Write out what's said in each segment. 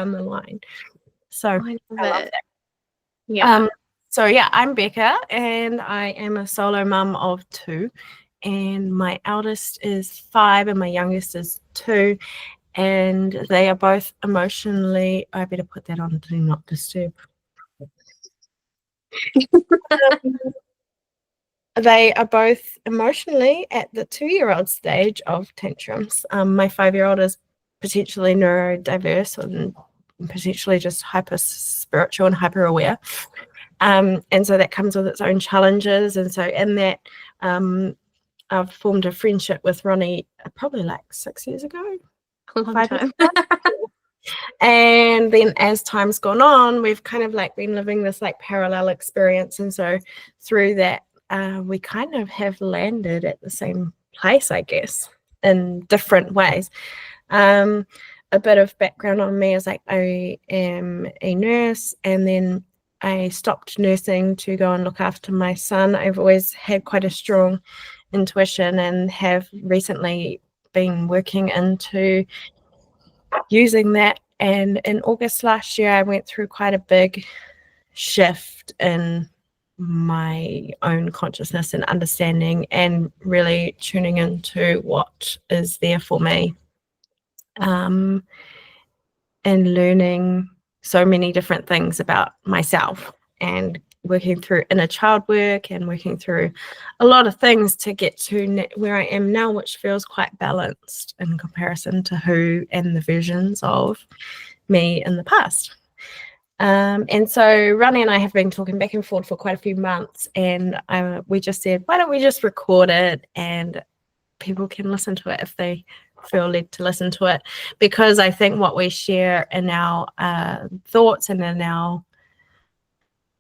down the line. So I I love love it. that. Yeah. So yeah, I'm Beka, and I am a solo mum of 2, and my eldest is 5 and my youngest is 2, and they are both emotionally, I better put that on do not disturb. They are both emotionally at the 2-year-old stage of tantrums. My 5-year-old is potentially neurodiverse and potentially just hyper spiritual and hyper aware. And so that comes with its own challenges. And so in that, I've formed a friendship with Ronni probably like 6 years ago. A long time. And then as time's gone on, we've kind of like been living this like parallel experience. And so through that, we kind of have landed at the same place, I guess, in different ways. A bit of background on me is like I am a nurse, and then I stopped nursing to go and look after my son. I've always had quite a strong intuition and have recently been working into using that. And in August last year, I went through quite a big shift in my own consciousness and understanding, and really tuning into what is there for me, and learning so many different things about myself, and working through inner child work and working through a lot of things to get to where I am now, which feels quite balanced in comparison to who and the versions of me in the past. And so Ronni and I have been talking back and forth for quite a few months, and we just said, why don't we just record it and people can listen to it if they feel led to listen to it, because I think what we share in our thoughts and in our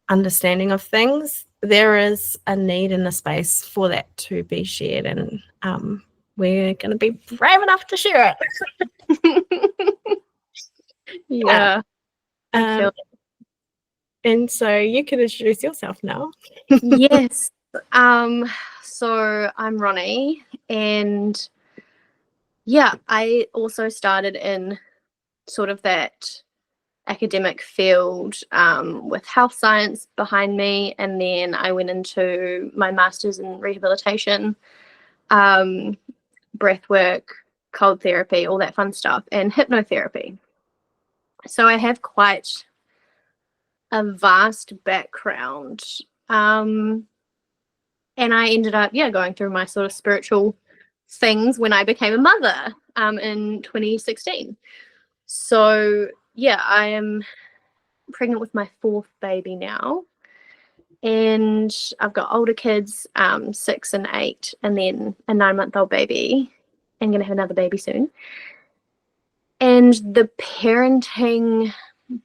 understanding of things, there is a need in the space for that to be shared, and we're going to be brave enough to share it. Yeah. And so you can introduce yourself now. Yes. So I'm Ronni, and yeah, I also started in sort of that academic field with health science behind me, and then I went into my master's in rehabilitation, breath work, cold therapy, all that fun stuff, and hypnotherapy. So I have quite a vast background, and I ended up going through my sort of spiritual things when I became a mother in 2016. So I am pregnant with my 4th baby now, and I've got older kids, 6 and 8, and then a 9-month-old baby, and gonna have another baby soon. And the parenting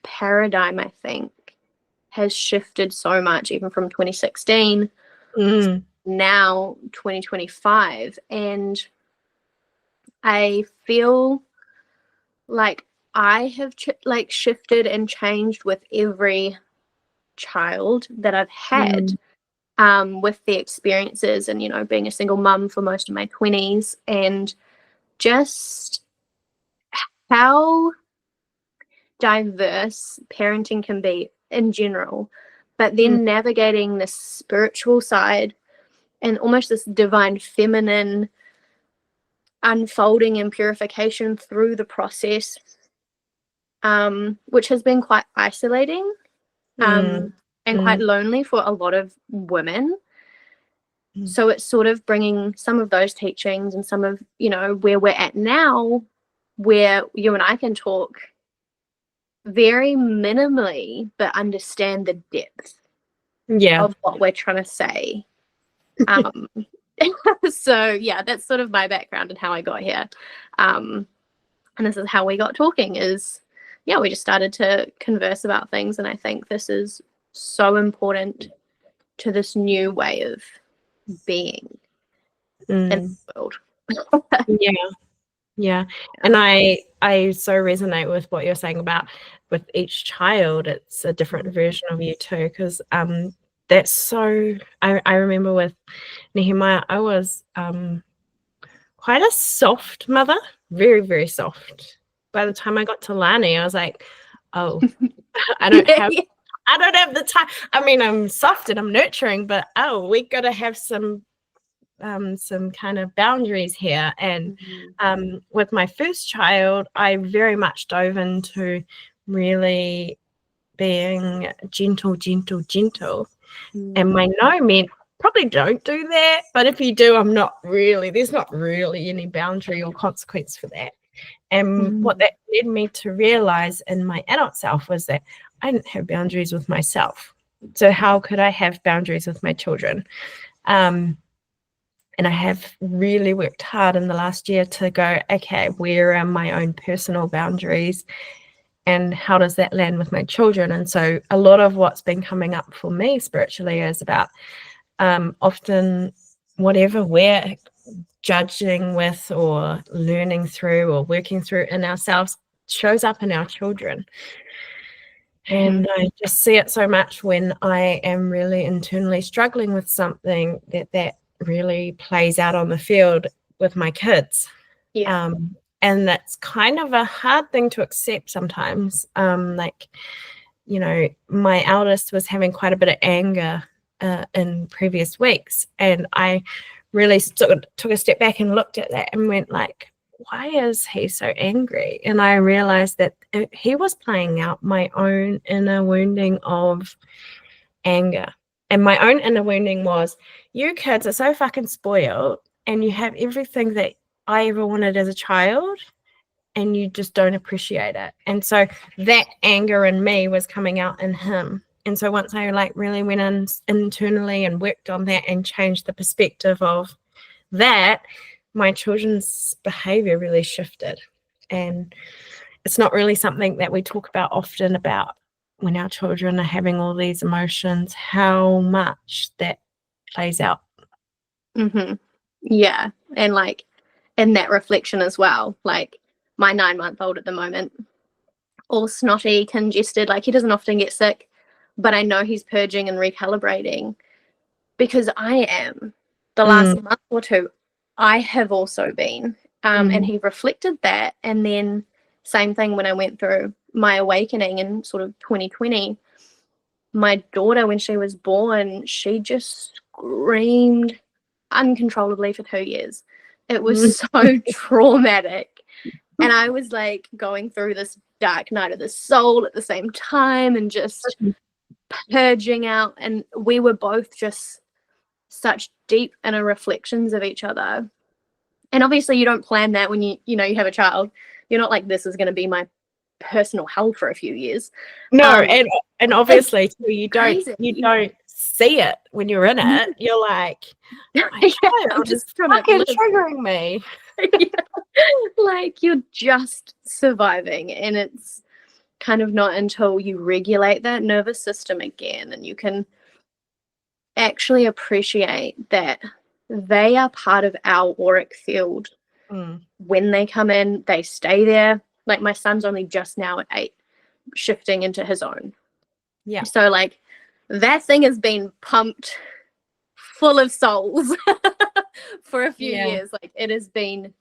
paradigm, I think, has shifted so much, even from 2016 now 2025, and I feel like I have shifted and changed with every child that I've had, with the experiences, and being a single mum for most of my 20s, and just how diverse parenting can be in general, but then navigating the spiritual side and almost this divine feminine unfolding and purification through the process, which has been quite isolating and quite lonely for a lot of women. So it's sort of bringing some of those teachings and some of, where we're at now, where you and I can talk very minimally, but understand the depth of what we're trying to say. So that's sort of my background and how I got here. And this is how we got talking is, we just started to converse about things. And I think this is so important to this new way of being in the world. And I so resonate with what you're saying about with each child, it's a different version of you too, because that's so I remember with Nehemiah, I was quite a soft mother, very, very soft. By the time I got to Lani, I was like, oh, I don't have the time. I mean, I'm soft and I'm nurturing, but we got to have some kind of boundaries here. And with my first child, I very much dove into really being gentle. And my no meant probably don't do that, but if you do, there's not really any boundary or consequence for that. And what that led me to realize in my adult self was that I didn't have boundaries with myself. So how could I have boundaries with my children? And I have really worked hard in the last year to go, okay, where are my own personal boundaries and how does that land with my children? And so a lot of what's been coming up for me spiritually is about often whatever we're judging with or learning through or working through in ourselves shows up in our children. And I just see it so much when I am really internally struggling with something that really plays out on the field with my kids. And that's kind of a hard thing to accept sometimes. Like, you know, my eldest was having quite a bit of anger in previous weeks, and I really took a step back and looked at that and went like, why is he so angry? And I realized that he was playing out my own inner wounding of anger. And my own inner wounding was, you kids are so fucking spoiled and you have everything that I ever wanted as a child and you just don't appreciate it. And so that anger in me was coming out in him. And so once I like really went in internally and worked on that and changed the perspective of that, my children's behavior really shifted. And it's not really something that we talk about often, about when our children are having all these emotions, how much that plays out. Yeah. And like in that reflection as well, like my 9-month-old at the moment, all snotty, congested, like he doesn't often get sick, but I know he's purging and recalibrating because I am. The last month or two, I have also been. And he reflected that. And then same thing when I went through my awakening in sort of 2020. My daughter, when she was born, she just screamed uncontrollably for 2 years. It was so traumatic. And I was like going through this dark night of the soul at the same time and just purging out. And we were both just such deep inner reflections of each other. And obviously you don't plan that when you have a child. You're not like, this is going to be my personal hell for a few years. No, and obviously too, you don't see it when you're in it. You're like, I'm just fucking triggering me. Like you're just surviving, and it's kind of not until you regulate that nervous system again and you can actually appreciate that they are part of our auric field. When they come in, they stay there. Like my son's only just now at 8, shifting into his own. Yeah. So like that thing has been pumped full of souls for a few years. Like it has been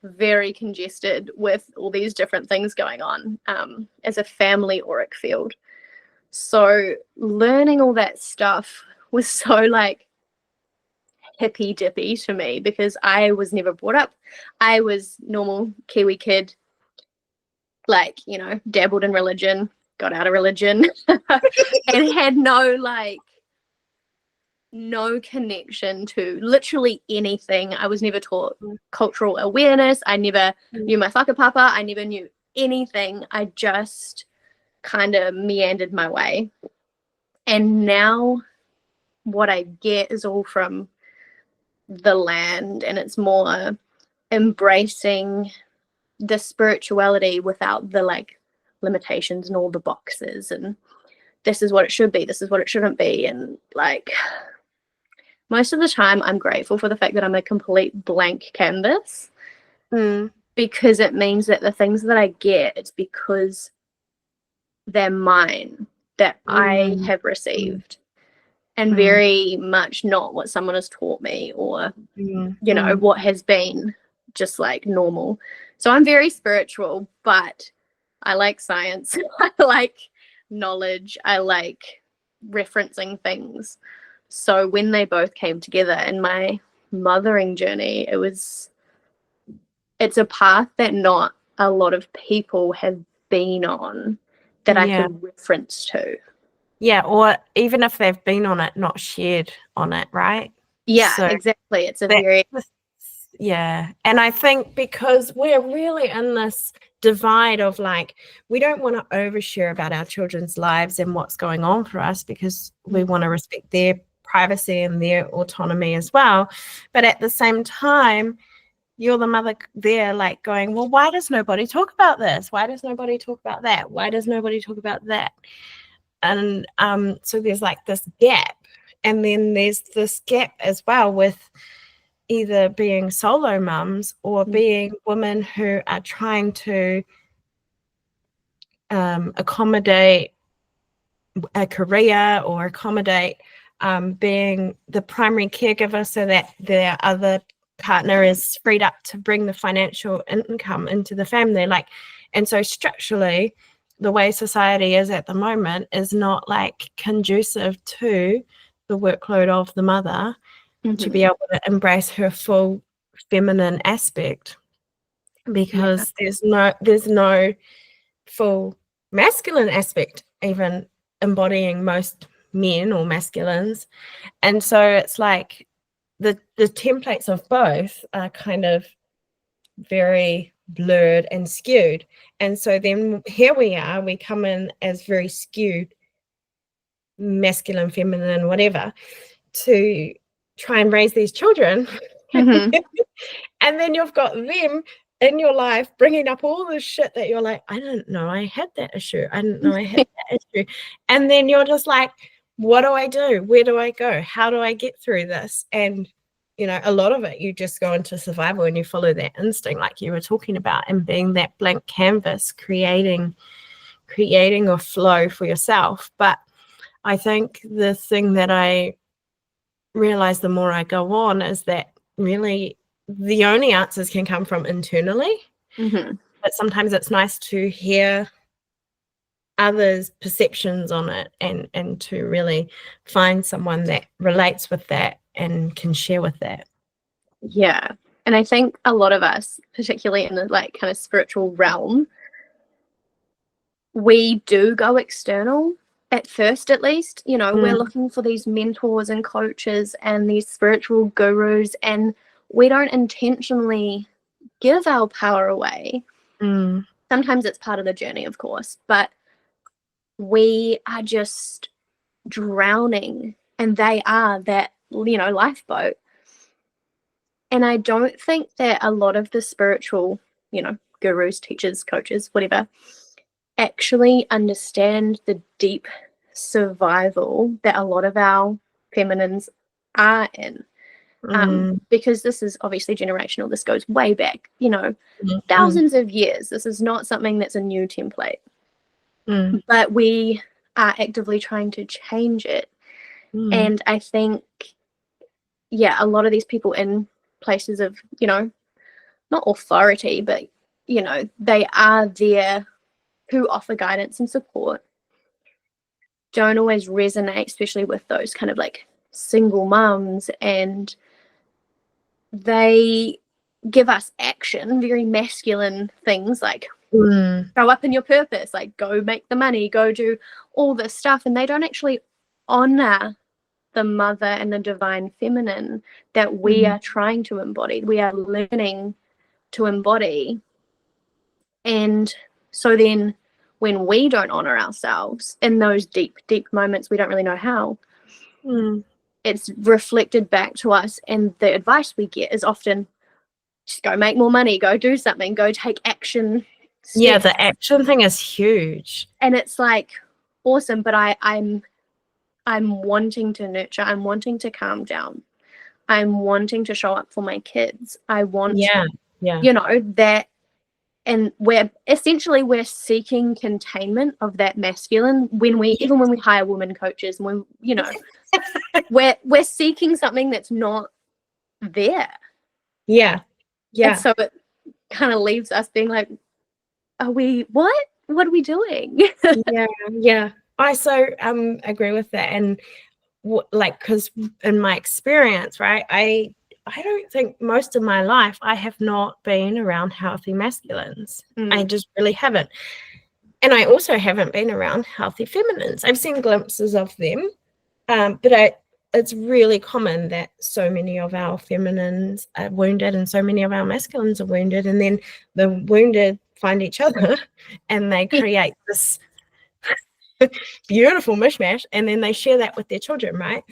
very congested with all these different things going on as a family auric field. So learning all that stuff was so like hippy dippy to me because I was never brought up. I was normal Kiwi kid, like, you know, dabbled in religion, got out of religion and had no connection to literally anything. I was never taught cultural awareness. I never knew my whakapapa. I never knew anything. I just kind of meandered my way. And now what I get is all from the land, and it's more embracing the spirituality without the like limitations and all the boxes and this is what it should be, this is what it shouldn't be. And like most of the time I'm grateful for the fact that I'm a complete blank canvas because it means that the things that I get, it's because they're mine, that I have received, and very much not what someone has taught me or you know what has been just like normal. So I'm very spiritual, but I like science. I like knowledge. I like referencing things. So when they both came together in my mothering journey, it's a path that not a lot of people have been on that I could reference to. Yeah, or even if they've been on it, not shared on it, right? Yeah, So exactly. It's a very... Yeah. And I think because we're really in this divide of like, we don't want to overshare about our children's lives and what's going on for us because we want to respect their privacy and their autonomy as well. But at the same time, you're the mother there like going, well, why does nobody talk about this? Why does nobody talk about that? Why does nobody talk about that? And so there's like this gap. And then there's this gap as well with either being solo mums or being women who are trying to accommodate a career or accommodate being the primary caregiver so that their other partner is freed up to bring the financial income into the family. Like, and so structurally, the way society is at the moment is not like conducive to the workload of the mother to be able to embrace her full feminine aspect, because there's no full masculine aspect even embodying most men or masculines. And so it's like the templates of both are kind of very blurred and skewed. And so then here we come in as very skewed masculine, feminine, whatever, to try and raise these children. And then you've got them in your life bringing up all this shit that you're like, I didn't know I had that issue. I didn't know I had that issue. And then you're just like, what do I do? Where do I go? How do I get through this? And, you know, a lot of it, you just go into survival and you follow that instinct like you were talking about, and being that blank canvas, creating a flow for yourself. But I think the thing that I realize the more I go on is that really the only answers can come from internally. But sometimes it's nice to hear others' perceptions on it and to really find someone that relates with that and can share with that. Yeah. And I think a lot of us, particularly in the like kind of spiritual realm, we do go external at first, at least. You know, we're looking for these mentors and coaches and these spiritual gurus, and we don't intentionally give our power away. Sometimes it's part of the journey, of course, but we are just drowning, and they are that, you know, lifeboat. And I don't think that a lot of the spiritual, you know, gurus, teachers, coaches, whatever, actually understand the deep survival that a lot of our feminines are in. Because this is obviously generational. This goes way back, you know, thousands of years. This is not something that's a new template. But we are actively trying to change it. And I think, a lot of these people in places of, you know, not authority, but, you know, they are there who offer guidance and support, don't always resonate, especially with those kind of like single mums, and they give us action, very masculine things like show up in your purpose, like go make the money, go do all this stuff, and they don't actually honor the mother and the divine feminine that we are trying to embody, we are learning to embody. And so then when we don't honor ourselves in those deep moments, we don't really know how, it's reflected back to us, and the advice we get is often just go make more money, go do something, go take action steps. Yeah, the action thing is huge. And it's like, awesome, but I'm wanting to nurture, I'm wanting to calm down, I'm wanting to show up for my kids, I want you know, that. And we're seeking containment of that masculine when we even when we hire women coaches, when, you know, we're seeking something that's not there. And so it kind of leaves us being like, are we what? what are we doing? Yeah. I so agree with that. And like, because in my experience, right, I don't think most of my life I have not been around healthy masculines. I just really haven't. And I also haven't been around healthy feminines. I've seen glimpses of them, but it's really common that so many of our feminines are wounded and so many of our masculines are wounded, and then the wounded find each other and they create this beautiful mishmash, and then they share that with their children, right?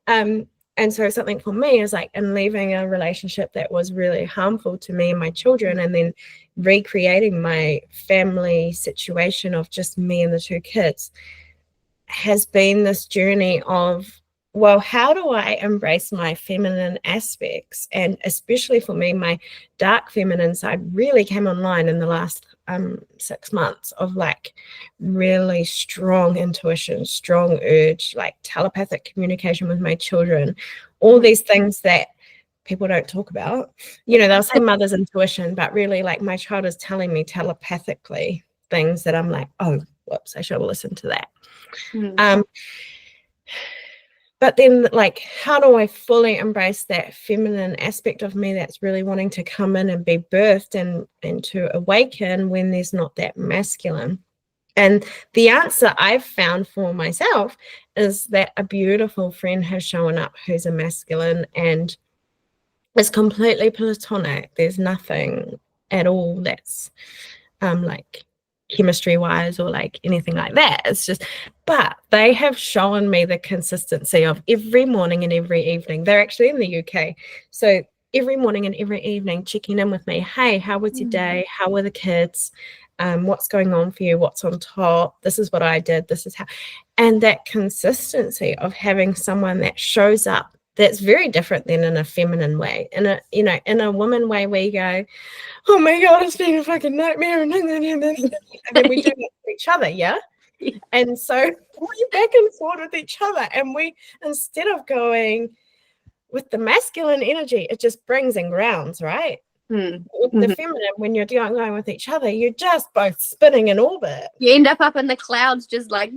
And so something for me is like, in leaving a relationship that was really harmful to me and my children, and then recreating my family situation of just me and the two kids, has been this journey of, well, how do I embrace my feminine aspects? And especially for me, my dark feminine side really came online in the last 6 months, of like really strong intuition, strong urge, like telepathic communication with my children, all these things that people don't talk about. They'll say mother's intuition, but really, like, my child is telling me telepathically things that I'm like, oh, whoops, I should have listened to that. But then, like, how do I fully embrace that feminine aspect of me that's really wanting to come in and be birthed and to awaken when there's not that masculine? And the answer I've found for myself is that a beautiful friend has shown up who's a masculine, and it's completely platonic. There's nothing at all that's like chemistry wise or like anything like that. It's just, but they have shown me the consistency of every morning and every evening. They're actually in the UK, so every morning and every evening checking in with me. Hey, how was your day? How were the kids? What's going on for you? What's on top? This is what I did. This is how. And that consistency of having someone that shows up, that's very different than in a feminine way. In a woman way, we go, oh my God, it's been a fucking nightmare. And then we do it to each other, yeah? And so we're back and forth with each other. And we, instead of going with the masculine energy, it just brings and grounds, right? With the feminine, when you're going with each other, you're just both spinning in orbit. You end up in the clouds, just like,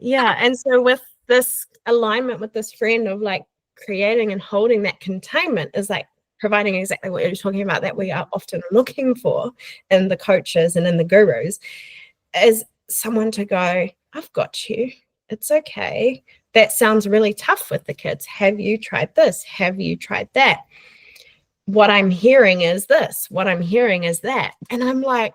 yeah. And so with this alignment with this friend of like creating and holding that containment is like providing exactly what you're talking about, that we are often looking for in the coaches and in the gurus, is someone to go, I've got you. It's okay. That sounds really tough with the kids. Have you tried this? Have you tried that? What I'm hearing is this. What I'm hearing is that. And I'm like,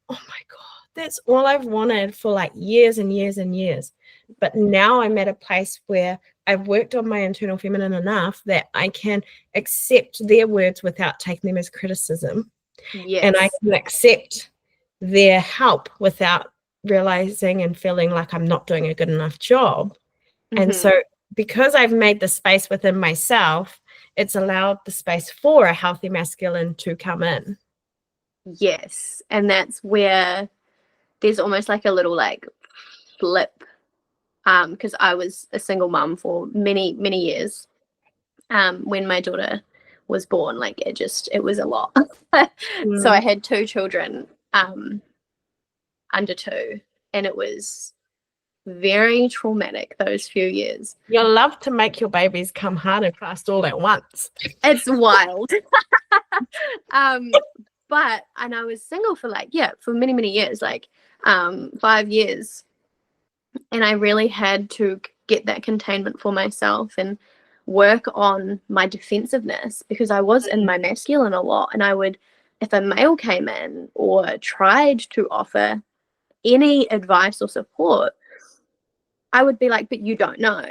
oh my God, that's all I've wanted for like years and years and years. But now I'm at a place where I've worked on my internal feminine enough that I can accept their words without taking them as criticism. yes. And I can accept their help without realizing and feeling like I'm not doing a good enough job. And so because I've made the space within myself, it's allowed the space for a healthy masculine to come in. Yes. And that's where there's almost like a little like flip, because I was a single mum for many, many years. When my daughter was born, like it was a lot. So I had 2 children under 2, and it was very traumatic those few years. You'll love to make your babies come hard and fast all at once. It's wild. But and I was single for for many, many years, 5 years. And I really had to get that containment for myself and work on my defensiveness, because I was in my masculine a lot. And I would, if a male came in or tried to offer any advice or support, I would be like, but you don't know.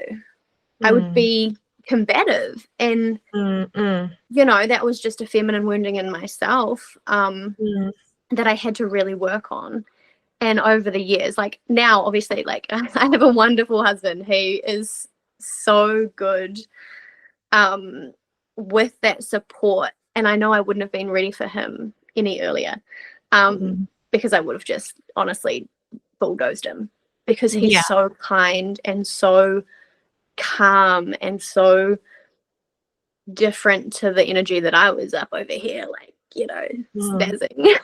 I would be combative. And, that was just a feminine wounding in myself that I had to really work on. And over the years, now, obviously, I have a wonderful husband. He is so good with that support. And I know I wouldn't have been ready for him any earlier because I would have just honestly bulldozed him, because he's so kind and so calm and so different to the energy that I was up over here, spazzing.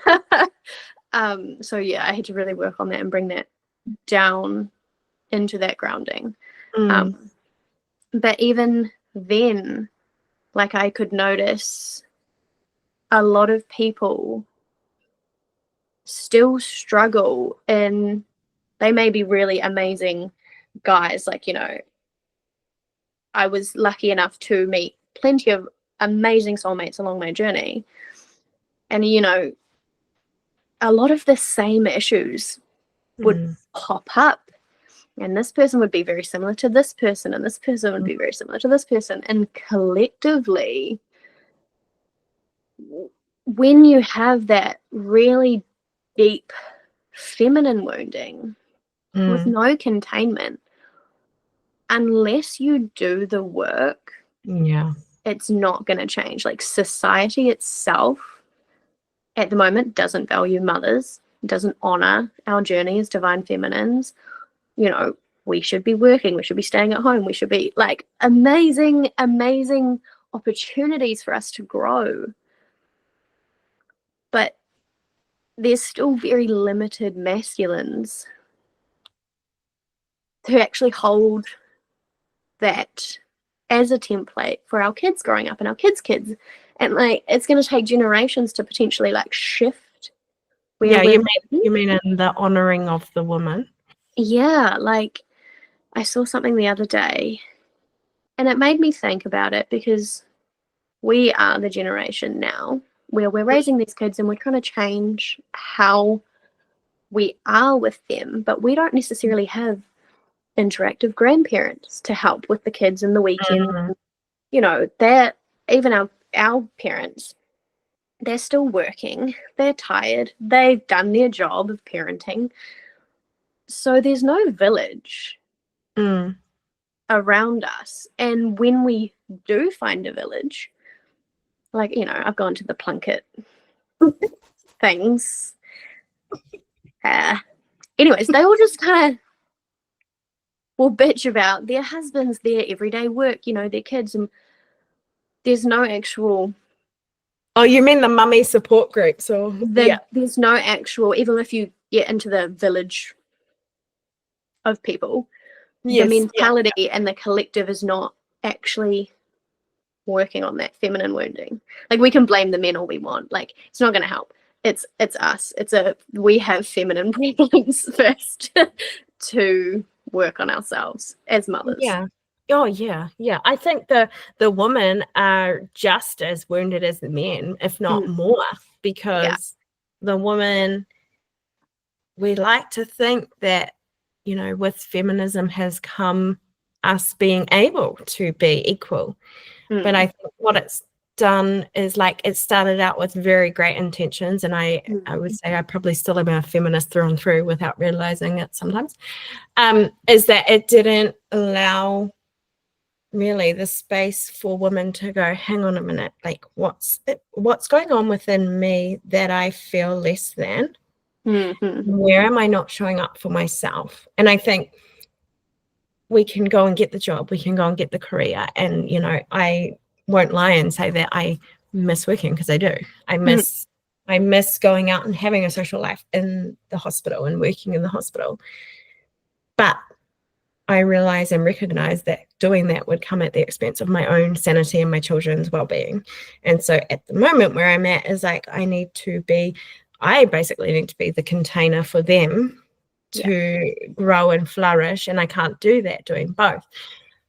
So yeah, I had to really work on that and bring that down into that grounding. But even then, like, I could notice a lot of people still struggle, and they may be really amazing guys. Like, you know, I was lucky enough to meet plenty of amazing soulmates along my journey. And, you know, a lot of the same issues would pop up. And this person would be very similar to this person, and this person would be very similar to this person. And collectively, when you have that really deep feminine wounding with no containment, unless you do the work, it's not going to change. Like, society itself at the moment doesn't value mothers, doesn't honor our journey as divine feminines. You know, we should be working, we should be staying at home, we should be, like, amazing opportunities for us to grow. But there's still very limited masculines who actually hold that as a template for our kids growing up and our kids' kids. And, like, it's going to take generations to potentially, like, shift. You mean in the honoring of the woman? Yeah, like, I saw something the other day and it made me think about it, because we are the generation now where we're raising these kids and we're trying to change how we are with them, but we don't necessarily have interactive grandparents to help with the kids in the weekend. You know, they're, even our parents, they're still working, they're tired, they've done their job of parenting. So there's no village around us. And when we do find a village, like, you know, I've gone to the Plunket things. Anyways, they all just kind of will bitch about their husbands, their everyday work, you know, their kids, and there's no actual... Oh, you mean the mummy support groups? Or There's no actual, even if you get into the village of people, the mentality and the collective is not actually working on that feminine wounding. Like, we can blame the men all we want. Like, it's not going to help. It's us. We have feminine problems first to work on ourselves as mothers. Yeah. Oh, yeah. I think the women are just as wounded as the men, if not more, because the woman, we like to think that, you know, with feminism has come us being able to be equal. But I think what it's done is, like, it started out with very great intentions, and I would say I probably still am a feminist through and through without realizing it sometimes, is that it didn't allow really the space for women to go, hang on a minute, like, what's going on within me that I feel less than? Where am I not showing up for myself? And I think we can go and get the job, we can go and get the career, and, you know, I won't lie and say that I miss working, because I do. I miss going out and having a social life in the hospital and working in the hospital. But I realize and recognize that doing that would come at the expense of my own sanity and my children's well-being. And so at the moment where I'm at is, like, I basically need to be the container for them to grow and flourish, and I can't do that doing both.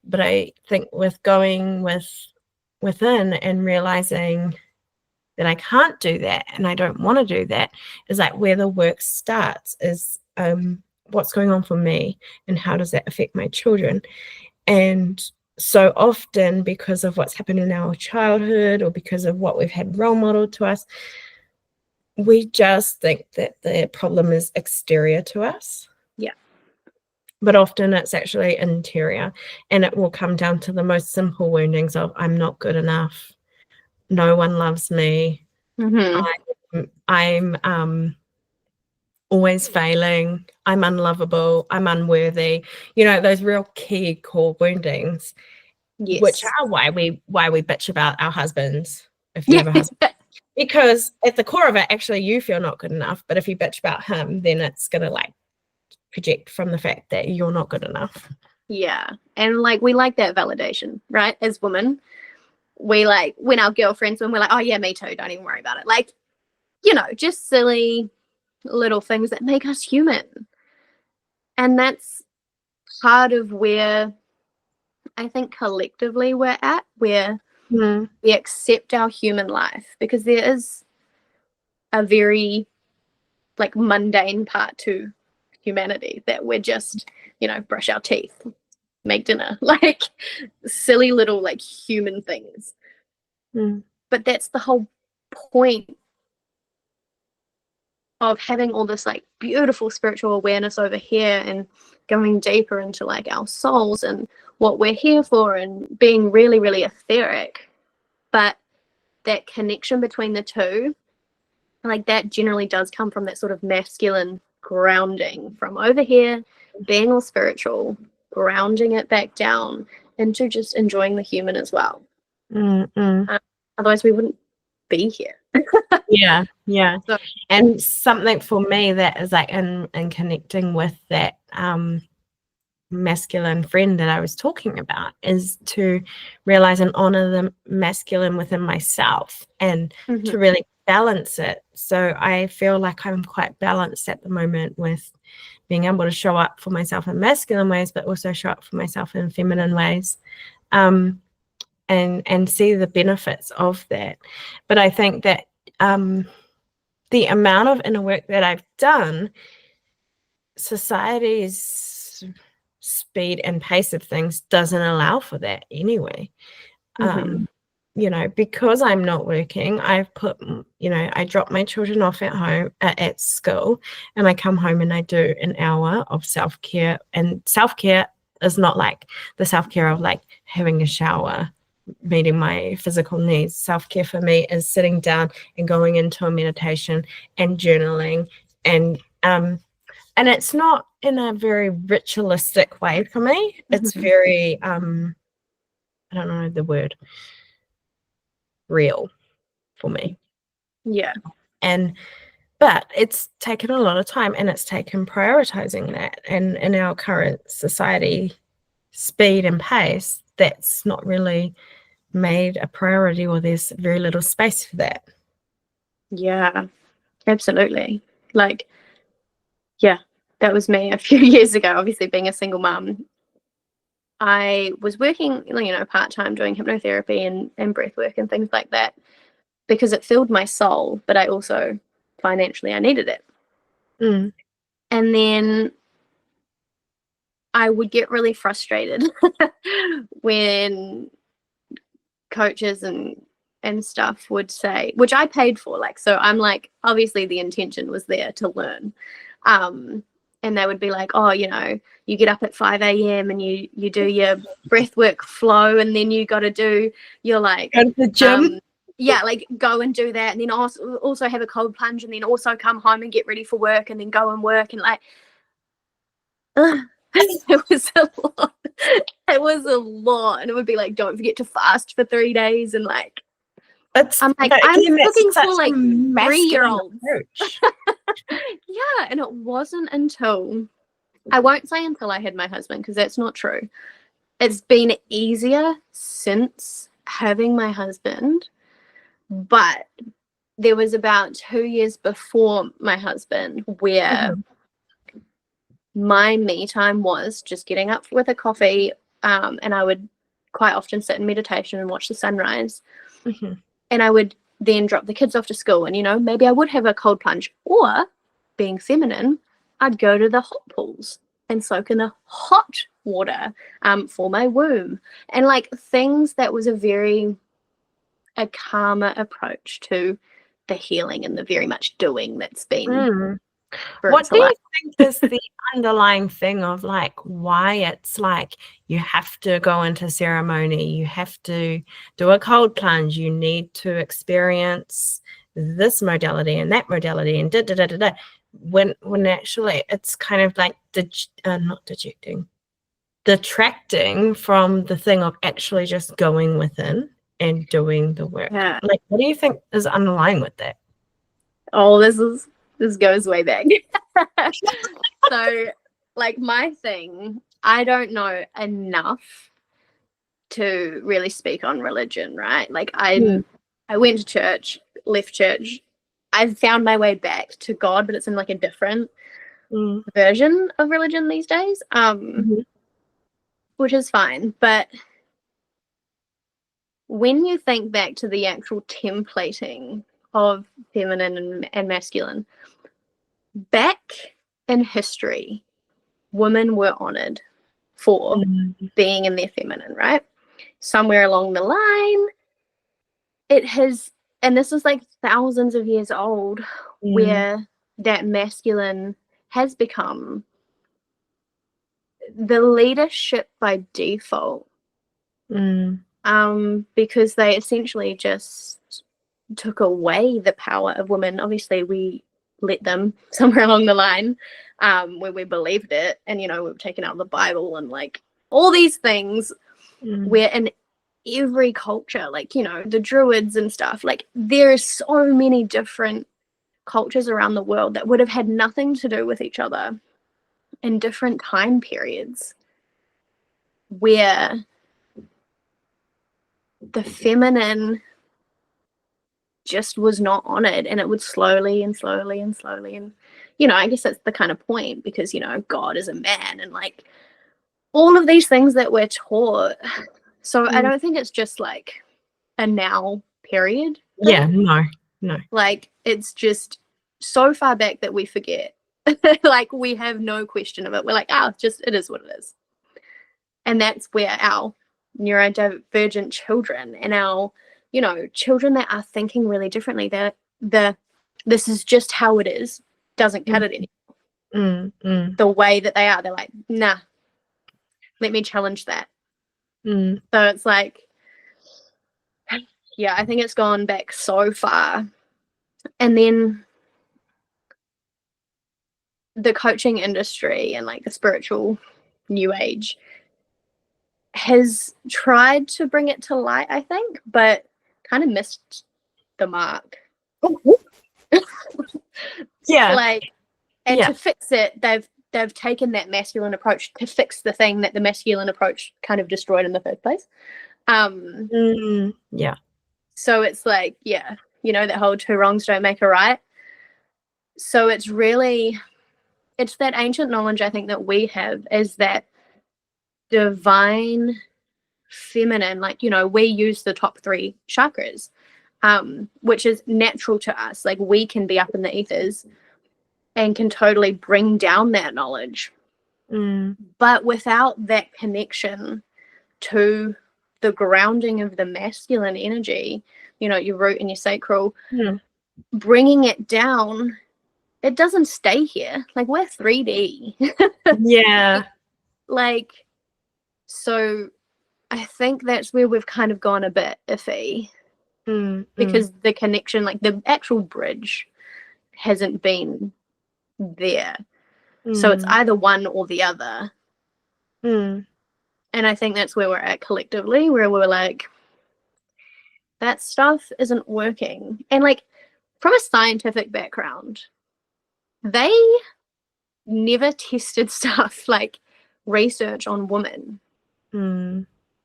But I think with going within and realizing that I can't do that and I don't want to do that is, like, where the work starts, is what's going on for me and how does that affect my children. And so often, because of what's happened in our childhood or because of what we've had role modeled to us, we just think that the problem is exterior to us. But often it's actually interior, and it will come down to the most simple woundings of, I'm not good enough, no one loves me, I'm always failing, I'm unlovable, I'm unworthy, you know, those real key core woundings, which are why we bitch about our husbands, if you have a husband. Because at the core of it, actually, you feel not good enough. But if you bitch about him, then it's going to like project from the fact that you're not good enough. Yeah. And like, we like that validation, right? As women, we like when our girlfriends, when we're like, oh yeah, me too, don't even worry about it. Like, you know, just silly little things that make us human. And that's part of where I think collectively we're at, where we accept our human life, because there is a very like mundane part to humanity that we're just, you know, brush our teeth, make dinner, like silly little like human things. But that's the whole point of having all this like beautiful spiritual awareness over here and going deeper into like our souls and what we're here for and being really, really etheric. But that connection between the two, like that generally does come from that sort of masculine grounding from over here, being all spiritual, grounding it back down into just enjoying the human as well. Otherwise we wouldn't be here. Yeah. So, And something for me that is like in connecting with that masculine friend that I was talking about is to realize and honor the masculine within myself and to really balance it. So I feel like I'm quite balanced at the moment with being able to show up for myself in masculine ways, but also show up for myself in feminine ways. And see the benefits of that. But I think that the amount of inner work that I've done, society's speed and pace of things doesn't allow for that anyway. You know, because I'm not working, I've put, you know, I drop my children off at home, at school, and I come home and I do an hour of self-care. And self-care is not like the self-care of like having a shower, meeting my physical needs. Self-care for me is sitting down and going into a meditation and journaling, and it's not in a very ritualistic way for me. It's very I don't know the word, real for me. Yeah. But it's taken a lot of time, and it's taken prioritizing that, and in our current society speed and pace, that's not really made a priority, or there's very little space for that. Yeah, absolutely. Like, yeah, that was me a few years ago, obviously being a single mum. I was working, you know, part-time doing hypnotherapy and breath work and things like that because it filled my soul, but I also financially I needed it. And then I would get really frustrated when coaches and stuff would say, which I paid for, like, so I'm like, obviously the intention was there to learn. And they would be like, oh, you know, you get up at 5 a.m. and you do your breathwork flow, and then you got to do your like go to the gym. Yeah, like go and do that, and then also have a cold plunge, and then also come home and get ready for work, and then go and work, and like it was a lot. It was a lot. And it would be like, don't forget to fast for 3 days, and like I'm like, I'm looking for like 3-year-olds. Yeah, and it wasn't until, I won't say until I had my husband, because that's not true. It's been easier since having my husband, but there was about 2 years before my husband where my me time was just getting up with a coffee, and I would quite often sit in meditation and watch the sunrise. And I would then drop the kids off to school, and, you know, maybe I would have a cold plunge, or being feminine, I'd go to the hot pools and soak in the hot water for my womb, and like things that was a calmer approach to the healing and the very much doing that's been. What do you think is the underlying thing of like why it's like you have to go into ceremony, you have to do a cold plunge, you need to experience this modality and that modality and when actually it's kind of like detracting from the thing of actually just going within and doing the work. Yeah. Like, what do you think is underlying with that? Oh, this goes way back. So, like, my thing, I don't know enough to really speak on religion, right? Like, I went to church, left church. I've found my way back to God, but it's in like a different version of religion these days, which is fine. But when you think back to the actual templating of feminine and masculine, back in history, women were honored for being in their feminine, right? Somewhere along the line, it has, and this is like thousands of years old, where that masculine has become the leadership by default, because they essentially just took away the power of women. Obviously, we let them somewhere along the line, where we believed it, and we've taken out the Bible and like all these things, where in every culture, like the Druids and stuff, like there are so many different cultures around the world that would have had nothing to do with each other in different time periods, where the feminine just was not honored, and it would slowly and I guess that's the kind of point, because God is a man and like all of these things that we're taught. So I don't think it's just like a now period thing. No, like it's just so far back that we forget. Like we have no question of it. We're like, it is what it is. And that's where our neurodivergent children and our children that are thinking really differently, this is just how it is, doesn't cut it anymore. The way that they are, they're like, nah, let me challenge that. So it's like, I think it's gone back so far. And then the coaching industry and like the spiritual new age has tried to bring it to light, I think, but kind of missed the mark. To fix it, they've taken that masculine approach to fix the thing that the masculine approach kind of destroyed in the first place. So it's like, that whole two wrongs don't make a right. So it's that ancient knowledge, I think, that we have, is that divine feminine, like, we use the top 3 chakras, which is natural to us. Like we can be up in the ethers and can totally bring down that knowledge. But without that connection to the grounding of the masculine energy, your root and your sacral, bringing it down, it doesn't stay here. Like we're 3D. Like, so I think that's where we've kind of gone a bit iffy, because the connection, like the actual bridge, hasn't been there. So it's either one or the other. And I think that's where we're at collectively, where we're like, that stuff isn't working. And like, from a scientific background, they never tested stuff like research on women.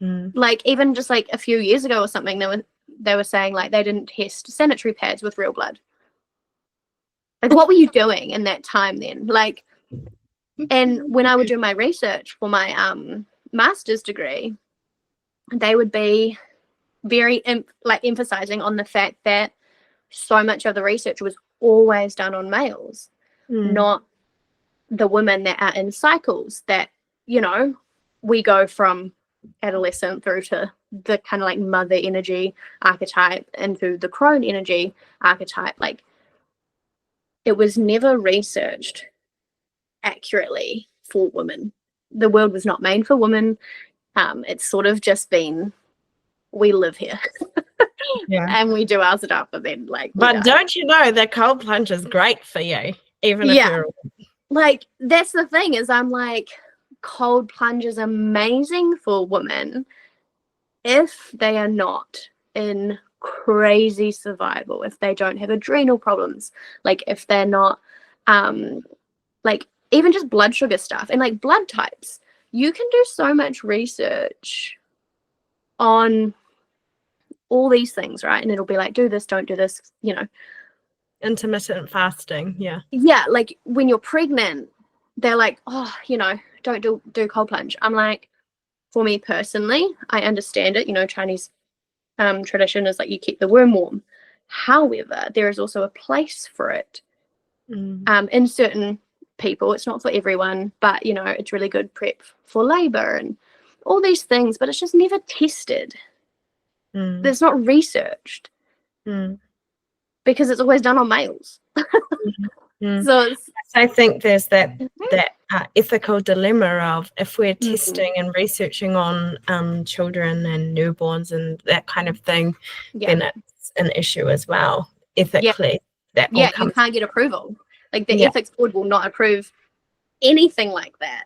Like even just like a few years ago or something, they were saying like they didn't test sanitary pads with real blood. Like, what were you doing in that time then? Like, and when I would do my research for my master's degree, they would be very emphasizing on the fact that so much of the research was always done on males, not the women that are in cycles, that we go from adolescent through to the kind of like mother energy archetype into the crone energy archetype. Like, it was never researched accurately for women. The world was not made for women. It's sort of just been, we live here. And we do our stuff, and then like. But don't you know that cold plunge is great for you, even if you're. Like, that's the thing, is I'm like, cold plunge is amazing for women if they are not in crazy survival, if they don't have adrenal problems, like if they're not like even just blood sugar stuff and like blood types. You can do so much research on all these things, right? And it'll be like, do this, don't do this, you know. Intermittent fasting, yeah. Yeah, like when you're pregnant, they're like, oh, you know, don't do cold plunge. I'm like, for me personally, I understand it. You know, Chinese tradition is like you keep the womb warm. However, there is also a place for it in certain people. It's not for everyone, but you know, it's really good prep for labor and all these things, but it's just never tested. It's not researched because it's always done on males. So I think there's that ethical dilemma of if we're testing and researching on children and newborns and that kind of thing, then it's an issue as well ethically. You can't get approval. Like the ethics board will not approve anything like that.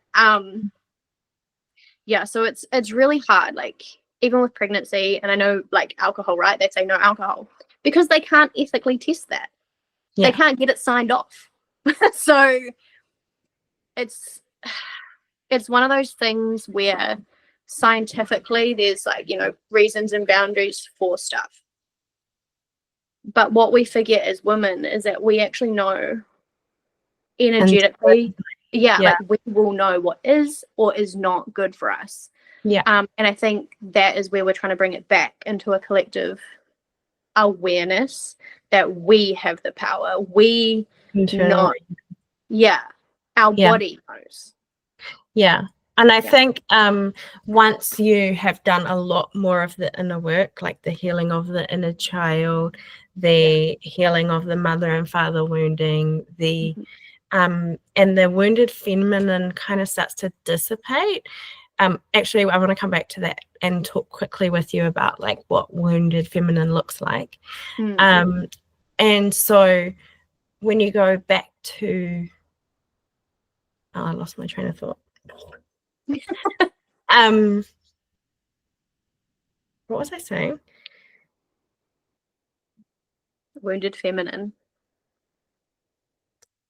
So it's really hard. Like even with pregnancy, and I know like alcohol, right? They say no alcohol because they can't ethically test that. They can't get it signed off. So it's one of those things where scientifically there's like, you know, reasons and boundaries for stuff. But what we forget as women is that we actually know energetically, like we will know what is or is not good for us. And I think that is where we're trying to bring it back into a collective awareness that we have the power. We know. Our body knows. And I think once you have done a lot more of the inner work, like the healing of the inner child, the healing of the mother and father wounding, the and the wounded feminine kind of starts to dissipate. Actually, I want to come back to that and talk quickly with you about like what wounded feminine looks like. And so when you go back to, I lost my train of thought. What was I saying? Wounded feminine.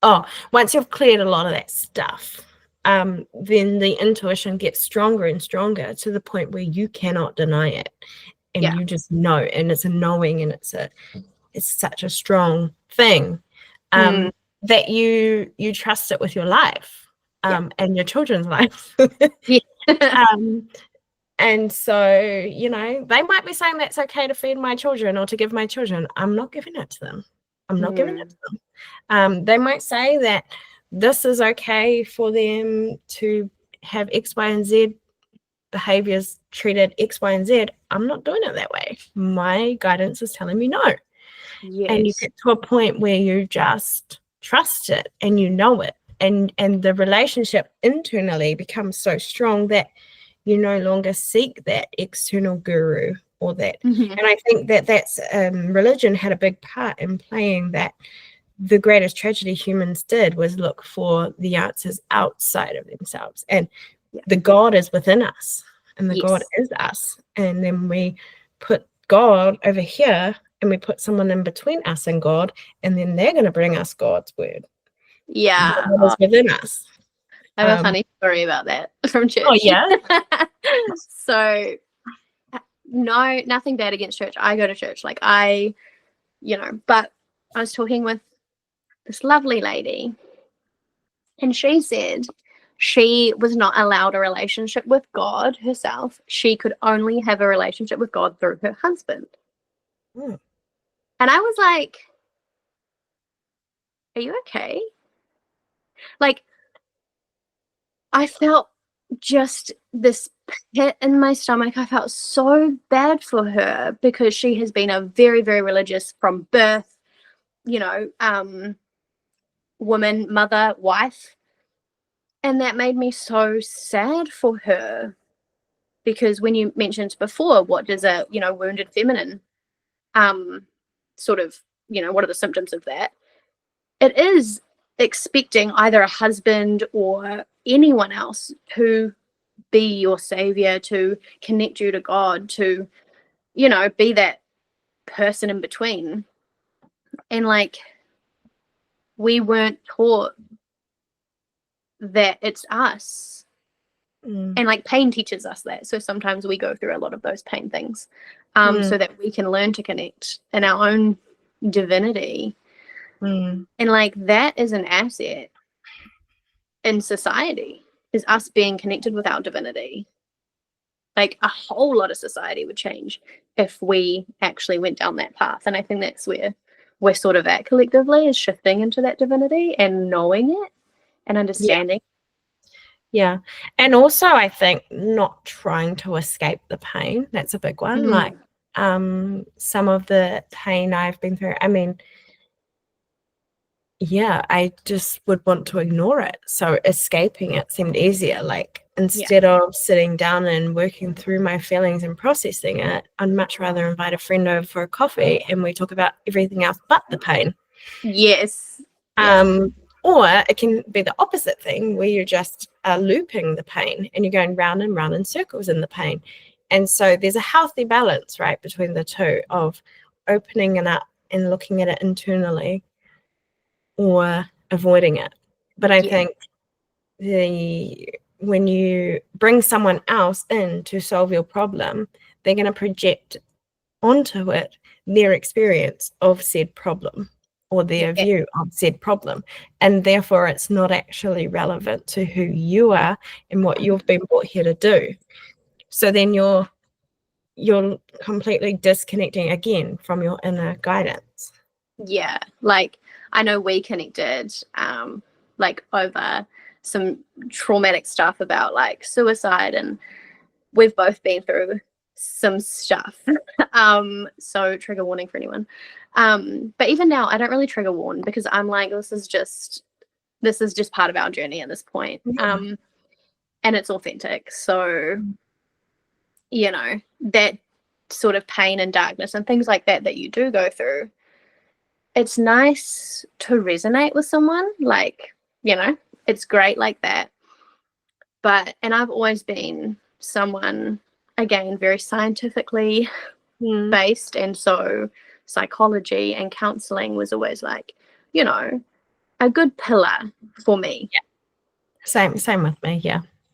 Oh, once you've cleared a lot of that stuff, then the intuition gets stronger and stronger to the point where you cannot deny it, and you just know, and it's a knowing, and it's such a strong thing that you trust it with your life and your children's life. And so, you know, they might be saying that's okay to feed my children or to give my children. I'm not giving it to them. I'm not giving it to them. They might say that this is okay for them to have X, Y, and Z behaviors treated X, Y, and Z. I'm not doing it that way. My guidance is telling me no. And you get to a point where you just trust it and you know it. And the relationship internally becomes so strong that you no longer seek that external guru or that. And I think that's religion had a big part in playing that. The greatest tragedy humans did was look for the answers outside of themselves. And the God is within us, and the God is us. And then we put God over here, and we put someone in between us and God, and then they're going to bring us God's word. God is within us. I have a funny story about that from church. Oh, yeah? So, no, nothing bad against church. I go to church. Like, but I was talking with this lovely lady, and she said she was not allowed a relationship with God herself. She could only have a relationship with God through her husband. And I was like, are you okay? Like, I felt just this pit in my stomach. I felt so bad for her because she has been a very, very religious from birth, you know, woman, mother, wife. And that made me so sad for her, because when you mentioned before, what does a, you know, wounded feminine sort of, you know, what are the symptoms of that? It is expecting either a husband or anyone else to be your savior, to connect you to God, to, you know, be that person in between. And like, we weren't taught that it's us. And like, pain teaches us that. So sometimes we go through a lot of those pain things, so that we can learn to connect in our own divinity. And like, that is an asset in society, is us being connected with our divinity. Like, a whole lot of society would change if we actually went down that path. And I think that's where we're sort of at collectively, is shifting into that divinity and knowing it and understanding. Yeah. And also, I think not trying to escape the pain. That's a big one. Like, some of the pain I've been through, I mean, yeah, I just would want to ignore it. So escaping it seemed easier. Like, instead of sitting down and working through my feelings and processing it, I'd much rather invite a friend over for a coffee and we talk about everything else but the pain. Yes. Or it can be the opposite thing, where you're just looping the pain and you're going round and round in circles in the pain. And so there's a healthy balance, right, between the two, of opening it up and looking at it internally, or avoiding it. But I think when you bring someone else in to solve your problem, they're going to project onto it their experience of said problem, or their view of said problem. And therefore, it's not actually relevant to who you are and what you've been brought here to do. So then you're completely disconnecting again from your inner guidance. Yeah, like, I know we connected like over some traumatic stuff about like suicide, and we've both been through some stuff. So trigger warning for anyone. But even now, I don't really trigger warn, because I'm like, this is just part of our journey at this point. And it's authentic. So, you know, that sort of pain and darkness and things like that you do go through, it's nice to resonate with someone. Like, you know, it's great like that. And I've always been someone, again, very scientifically based, and so psychology and counseling was always like, you know, a good pillar for me. Same with me.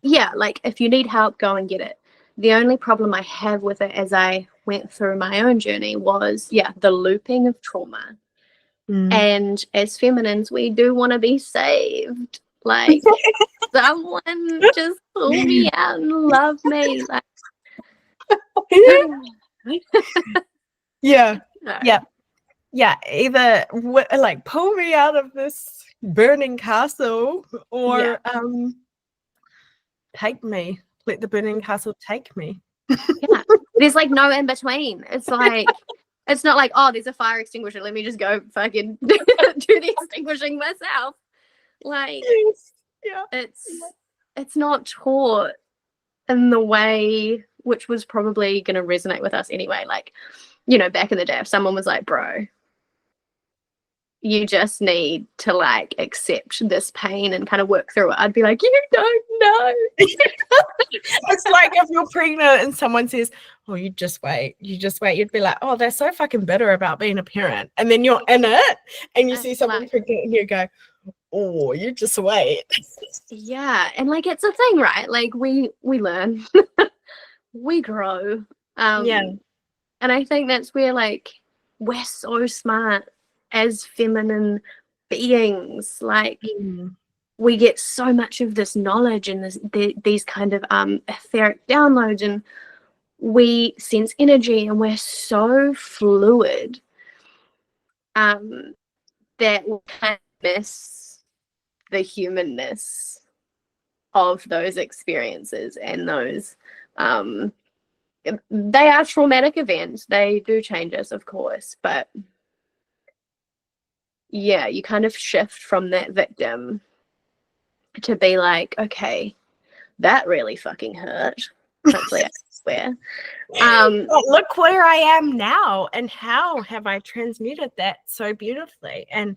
Yeah, like, if you need help, go and get it. The only problem I have with it, as I went through my own journey, was the looping of trauma. And as feminines, we do want to be saved. Like, someone just pull me out and love me. Like, either like pull me out of this burning castle, or take me, let the burning castle take me. There's like no in between. It's like, it's not like, oh, there's a fire extinguisher, let me just go fucking do the extinguishing myself. Like, it's not taught in the way which was probably going to resonate with us anyway. Like, you know, back in the day, if someone was like, bro, you just need to like accept this pain and kind of work through it, I'd be like, you don't know. It's like if you're pregnant and someone says, oh, you just wait, you'd be like, oh, they're so fucking bitter about being a parent. And then you're in it and you see someone pregnant and you go, oh, you just wait. Yeah. And like, it's a thing, right? Like, we learn, we grow. And I think that's where, like, we're so smart as feminine beings. Like, we get so much of this knowledge and these kind of etheric downloads, and we sense energy, and we're so fluid that we kind of miss the humanness of those experiences. And those they are traumatic events, they do change us, of course, but you kind of shift from that victim to be like, okay, that really fucking hurt. Hopefully I swear. Look where I am now, and how have I transmuted that so beautifully, and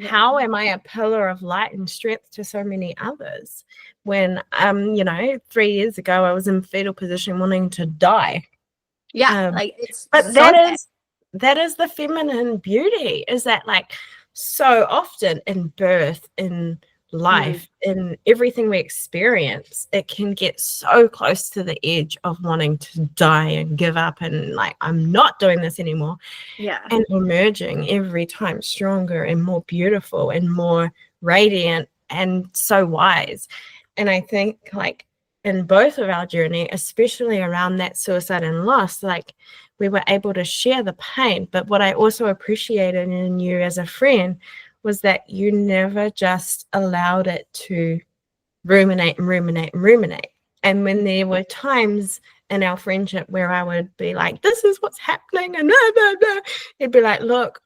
how am I a pillar of light and strength to so many others, when 3 years ago I was in fetal position wanting to die. Like, it's but so that is that is the feminine beauty, is that like so often in birth, in life, in everything we experience, it can get so close to the edge of wanting to die and give up and like, I'm not doing this anymore. Yeah. And emerging every time stronger and more beautiful and more radiant and so wise. And I think like in both of our journey, especially around that suicide and loss, like we were able to share the pain. But what I also appreciated in you as a friend was that you never just allowed it to ruminate and ruminate and ruminate. And when there were times in our friendship where I would be like, this is what's happening, and blah, blah, blah, it'd be like, look,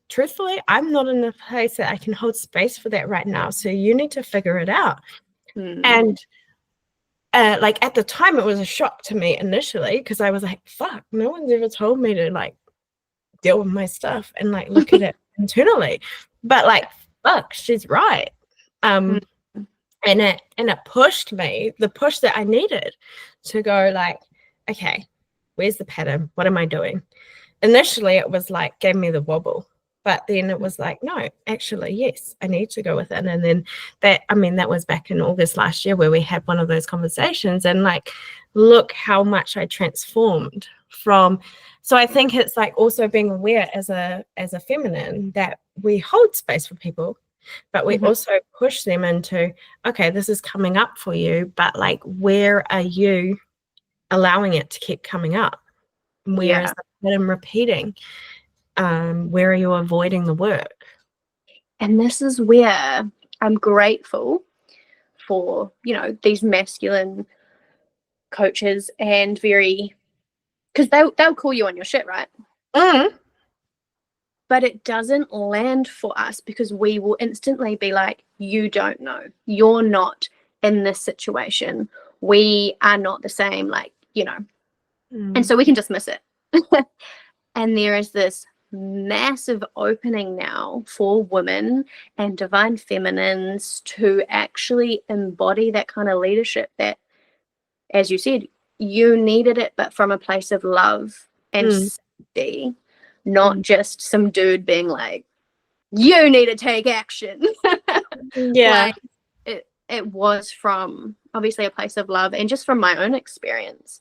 truthfully, I'm not in a place that I can hold space for that right now. So you need to figure it out. And like at the time, it was a shock to me initially, because I was like, fuck, no one's ever told me to like deal with my stuff and like look at it internally. But like, fuck, she's right. And it pushed me, the push that I needed to go like, okay, where's the pattern? What am I doing? Initially, it was like, gave me the wobble. But then it was like, no, actually, yes, I need to go within. And then that was back in August last year where we had one of those conversations, and like, look how much I transformed from. So I think it's like also being aware as a feminine that we hold space for people, but we also push them into, okay, this is coming up for you, but like, where are you allowing it to keep coming up? Where is the pattern repeating? Where are you avoiding the work? And this is where I'm grateful for, these masculine coaches, and because they'll call you on your shit, right? But it doesn't land for us because we will instantly be like, you don't know. You're not in this situation. We are not the same, like, and so we can dismiss it. And there is this massive opening now for women and divine feminines to actually embody that kind of leadership that, as you said, you needed it, but from a place of love and safety, not just some dude being like, you need to take action. Like, it was from obviously a place of love and just from my own experience.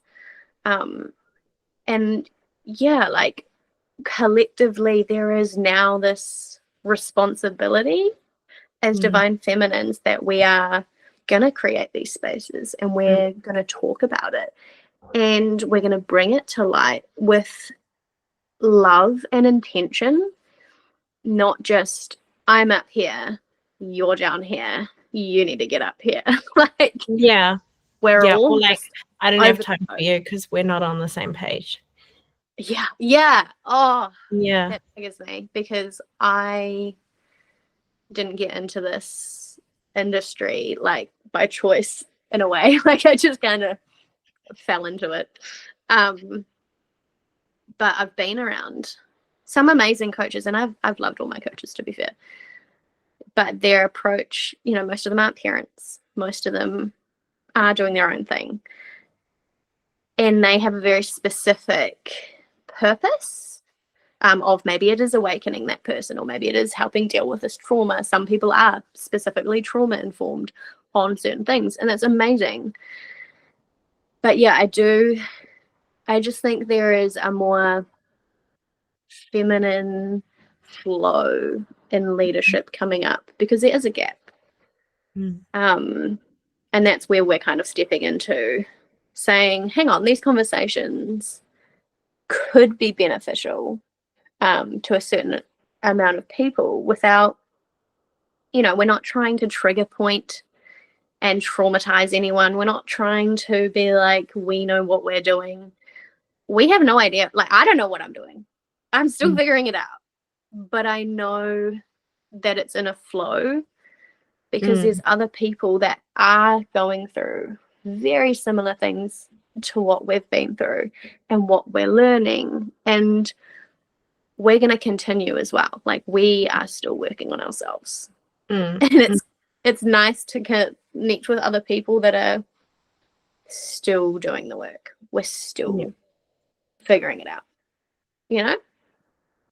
And yeah, like, collectively there is now this responsibility as divine feminines that we are going to create these spaces, and we're going to talk about it, and we're going to bring it to light with love and intention, not just I'm up here, you're down here, you need to get up here. Like, we're all like, I don't have time for you because we're not on the same page. That triggers me, because I didn't get into this industry like by choice in a way. Like, I just kind of fell into it. But I've been around some amazing coaches, and I've loved all my coaches, to be fair. But their approach, most of them aren't parents. Most of them are doing their own thing. And they have a very specific purpose of maybe it is awakening that person, or maybe it is helping deal with this trauma. Some people are specifically trauma informed on certain things, and that's amazing. But yeah, I just think there is a more feminine flow in leadership coming up, because there is a gap. And that's where we're kind of stepping into, saying, hang on, these conversations could be beneficial to a certain amount of people without, we're not trying to trigger point and traumatize anyone. We're not trying to be like, we know what we're doing. We have no idea. Like, I don't know what I'm doing. I'm still figuring it out. But I know that it's in a flow, because there's other people that are going through very similar things to what we've been through and what we're learning. And we're going to continue as well. Like, we are still working on ourselves. And it's nice to connect with other people that are still doing the work. We're still figuring it out,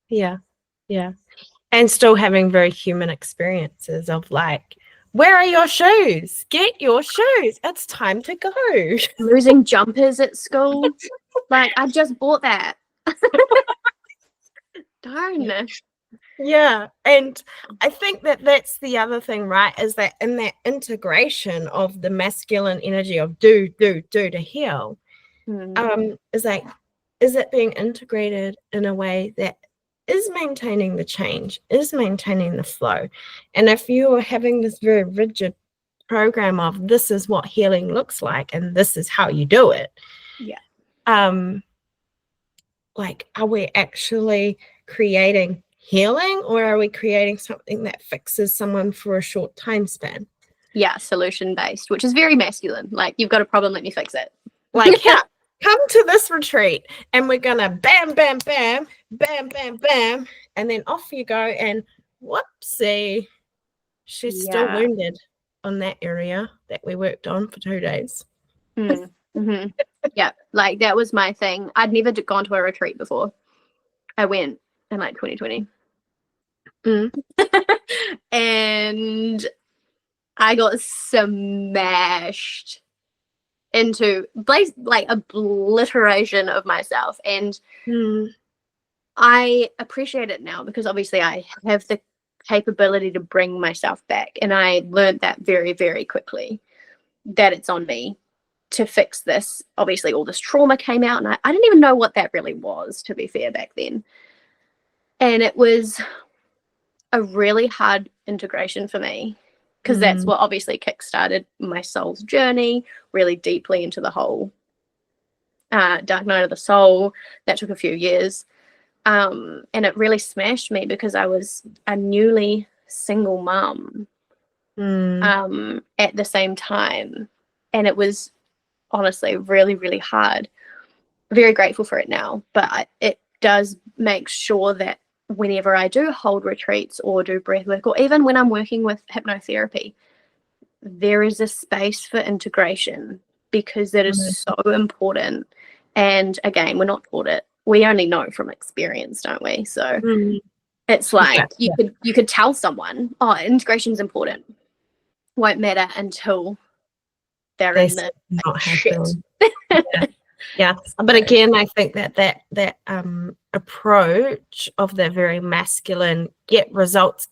Yeah. Yeah. And still having very human experiences of like, where are your shoes? Get your shoes. It's time to go. Losing jumpers at school. Like, I just bought that. Darn. Yeah. And I think that that's the other thing, right? Is that in that integration of the masculine energy of do to heal, is like, is it being integrated in a way that is maintaining the change, is maintaining the flow? And if you are having this very rigid program of this is what healing looks like and this is how you do it, like, are we actually creating healing, or are we creating something that fixes someone for a short time span? Yeah, solution based, which is very masculine. Like, you've got a problem, let me fix it. Like, yeah, come to this retreat and we're gonna bam, bam, bam, bam, bam, bam, and then off you go, and whoopsie, she's still wounded on that area that we worked on for 2 days. Yeah, like that was my thing. I'd never gone to a retreat before. I went in like 2020. And I got smashed into like obliteration of myself, and I appreciate it now because obviously I have the capability to bring myself back, and I learned that very, very quickly, that it's on me to fix this. Obviously all this trauma came out, and I didn't even know what that really was, to be fair, back then. And it was a really hard integration for me, because that's what obviously kickstarted my soul's journey really deeply into the whole dark night of the soul. That took a few years, and it really smashed me because I was a newly single mum at the same time, and it was honestly really, really hard. Very grateful for it now, but it does make sure that whenever I do hold retreats or do breath work, or even when I'm working with hypnotherapy, there is a space for integration, because that is so important. And again, we're not taught it. We only know from experience, don't we? So it's like you could tell someone, oh, integration's important. Won't matter until they're in the shit. Yeah. But again, I think that approach of the very masculine get results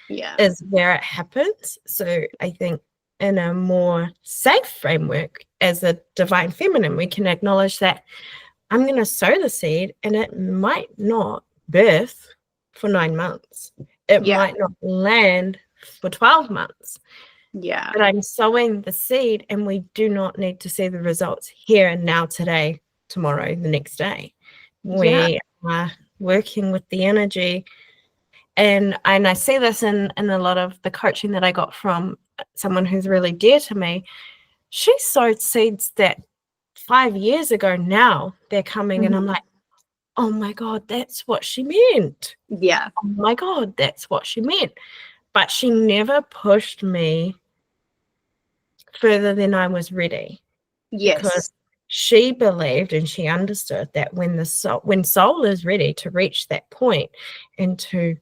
is where it happens. So I think in a more safe framework as a divine feminine, we can acknowledge that I'm going to sow the seed, and it might not birth for 9 months. It might not land for 12 months. Yeah. But I'm sowing the seed, and we do not need to see the results here and now, today, tomorrow, the next day. We are working with the energy. And I see this in a lot of the coaching that I got from someone who's really dear to me. She sowed seeds that 5 years ago now they're coming, and I'm like, oh my God, that's what she meant. Yeah. Oh my God, that's what she meant. But she never pushed me further than I was ready. Yes. Because she believed and she understood that when soul is ready to reach that point and to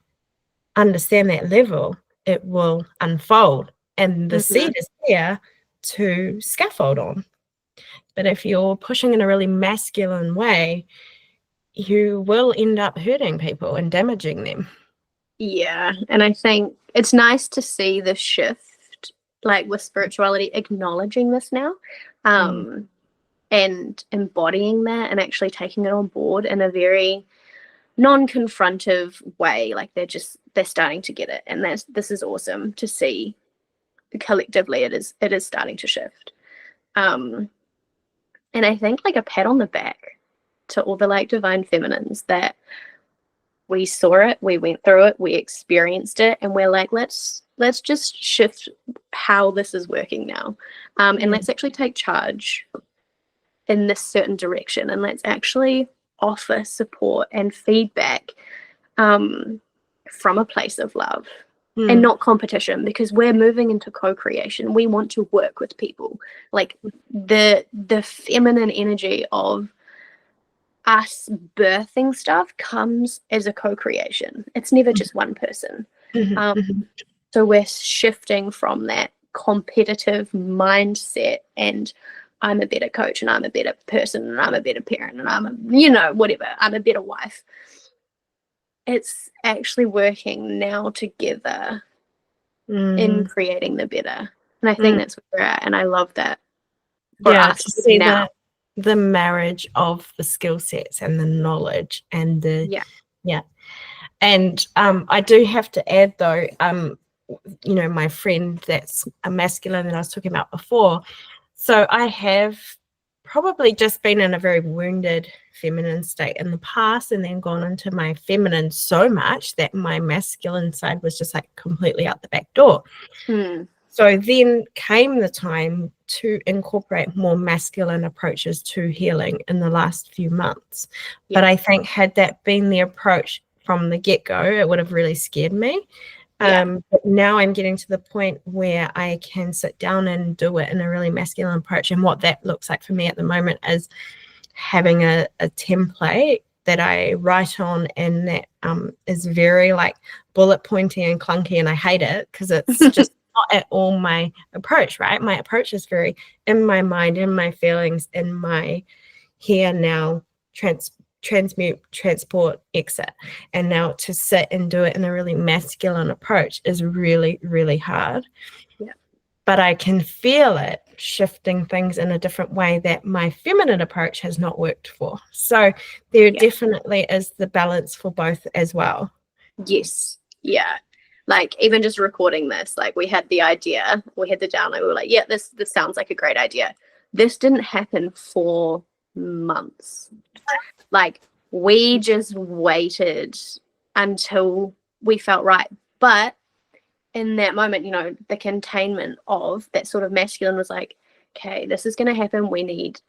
understand that level, it will unfold, and the seed is there to scaffold on. But if you're pushing in a really masculine way, you will end up hurting people and damaging them. Yeah. And I think it's nice to see the shift, like with spirituality, acknowledging this now, and embodying that and actually taking it on board in a very non-confrontive way. Like they're starting to get it, and this is awesome to see. Collectively, it is starting to shift. And I think like a pat on the back to all the like divine feminines that we saw it, we went through it, we experienced it, and we're like, let's just shift how this is working now, and let's actually take charge in this certain direction, and let's actually offer support and feedback from a place of love and not competition, because we're moving into co-creation. We want to work with people. Like the feminine energy of us birthing stuff comes as a co-creation. It's never just one person. So we're shifting from that competitive mindset and I'm a better coach and I'm a better person and I'm a better parent and I'm a, whatever, I'm a better wife. It's actually working now together in creating the better. And I think that's where we're at. And I love that. Yeah, to see now. The marriage of the skill sets and the knowledge and the and I do have to add though, my friend that's a masculine that I was talking about before, so I have probably just been in a very wounded feminine state in the past and then gone into my feminine so much that my masculine side was just like completely out the back door. So then came the time to incorporate more masculine approaches to healing in the last few months. But I think had that been the approach from the get-go, it would have really scared me. But now I'm getting to the point where I can sit down and do it in a really masculine approach. And what that looks like for me at the moment is having a template that I write on and that is very like bullet pointy and clunky, and I hate it because it's just not at all my approach, right? My approach is very in my mind, in my feelings, in my here, now, transmute, transport, exit. And now to sit and do it in a really masculine approach is really, really hard. But I can feel it shifting things in a different way that my feminine approach has not worked for. So there definitely is the balance for both as well. Yes. Yeah. Like even just recording this, like we had the idea, we had the download, we were like, yeah, this sounds like a great idea. This didn't happen for months. Like we just waited until we felt right. But in that moment, the containment of that sort of masculine was like, okay, this is going to happen. We need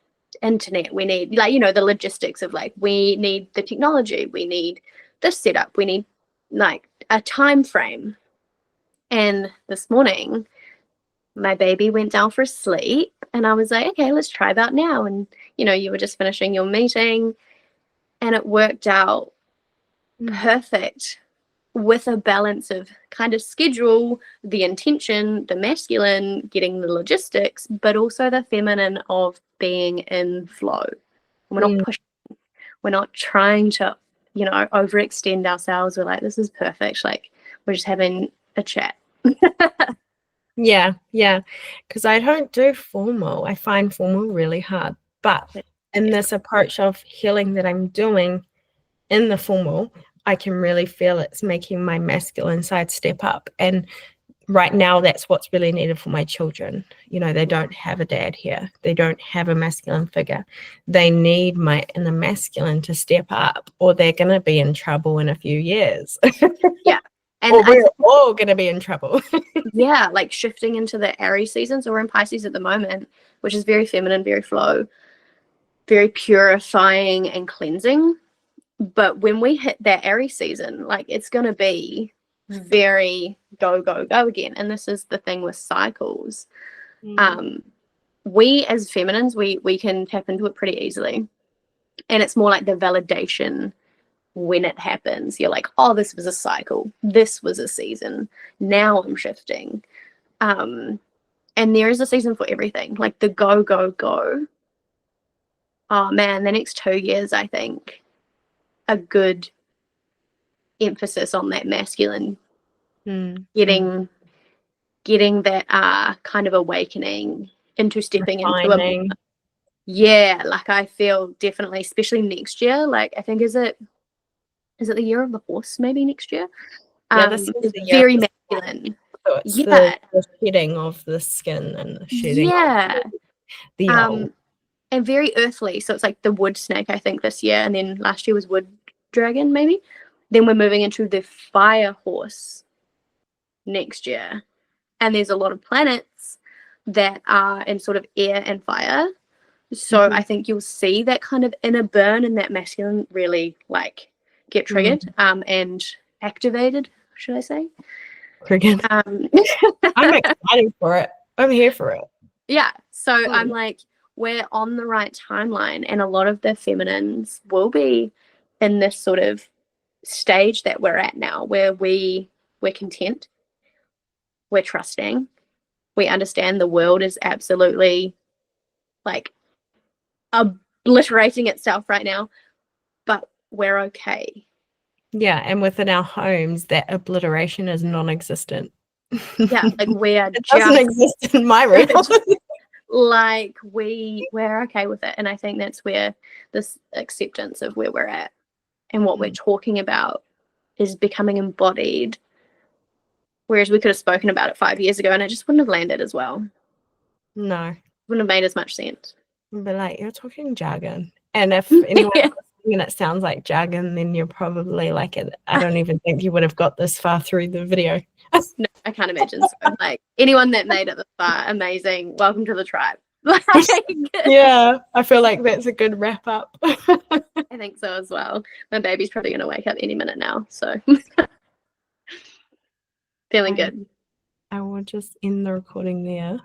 internet. We need the logistics of like, we need the technology. We need this setup. We need like a time frame. And this morning my baby went down for sleep and I was like, okay, let's try about now. And you were just finishing your meeting and it worked out perfect with a balance of kind of schedule, the intention, the masculine, getting the logistics, but also the feminine of being in flow. We're not pushing, we're not trying to overextend ourselves. We're like, this is perfect. Like we're just having a chat. Yeah, because I don't do formal. I find formal really hard. But in this approach of healing that I'm doing in the formal, I can really feel it's making my masculine side step up. And right now, that's what's really needed for my children. They don't have a dad here. They don't have a masculine figure. They need my inner masculine to step up or they're going to be in trouble in a few years. Yeah. And we're all going to be in trouble. Yeah, like shifting into the Aries season. So we're in Pisces at the moment, which is very feminine, very flow, very purifying and cleansing. But when we hit that Aries season, like it's going to be very go, go, go again. And this is the thing with cycles. We as feminines, we can tap into it pretty easily. And it's more like the validation when it happens. You're like, oh, this was a cycle. This was a season. Now I'm shifting. And there is a season for everything. Like the go, go, go. Oh man, the next 2 years, I think, a good emphasis on that masculine. Getting that kind of awakening into stepping into like I feel definitely, especially next year. Like I think is it the year of the horse maybe next year? This is it's the year very masculine. So it's the shedding of the skin and the shedding of the old. And very earthly. So it's like the wood snake, I think, this year, and then last year was wood dragon maybe. Then we're moving into the fire horse next year. And there's a lot of planets that are in sort of air and fire. So I think you'll see that kind of inner burn and that masculine really like get triggered and activated, should I say? Triggered. I'm excited for it. I'm here for it. Yeah. So I'm like, we're on the right timeline, and a lot of the feminines will be in this sort of stage that we're at now, where we're content, we're trusting, we understand the world is absolutely like obliterating itself right now, but we're okay. Yeah, and within our homes, that obliteration is non-existent. Yeah, like we're it doesn't exist in my reality. Like we're okay with it. And I think that's where this acceptance of where we're at and what we're talking about is becoming embodied. Whereas we could have spoken about it 5 years ago and it just wouldn't have landed as well. No. Wouldn't have made as much sense. But like, you're talking jargon. And if anyone and it sounds like jargon, then you're probably like, I don't even think you would have got this far through the video. No, I can't imagine. So, like, anyone that made it this far, amazing. Welcome to the tribe. Yeah, I feel like that's a good wrap up. I think so as well. My baby's probably going to wake up any minute now. So, feeling good. I will just end the recording there.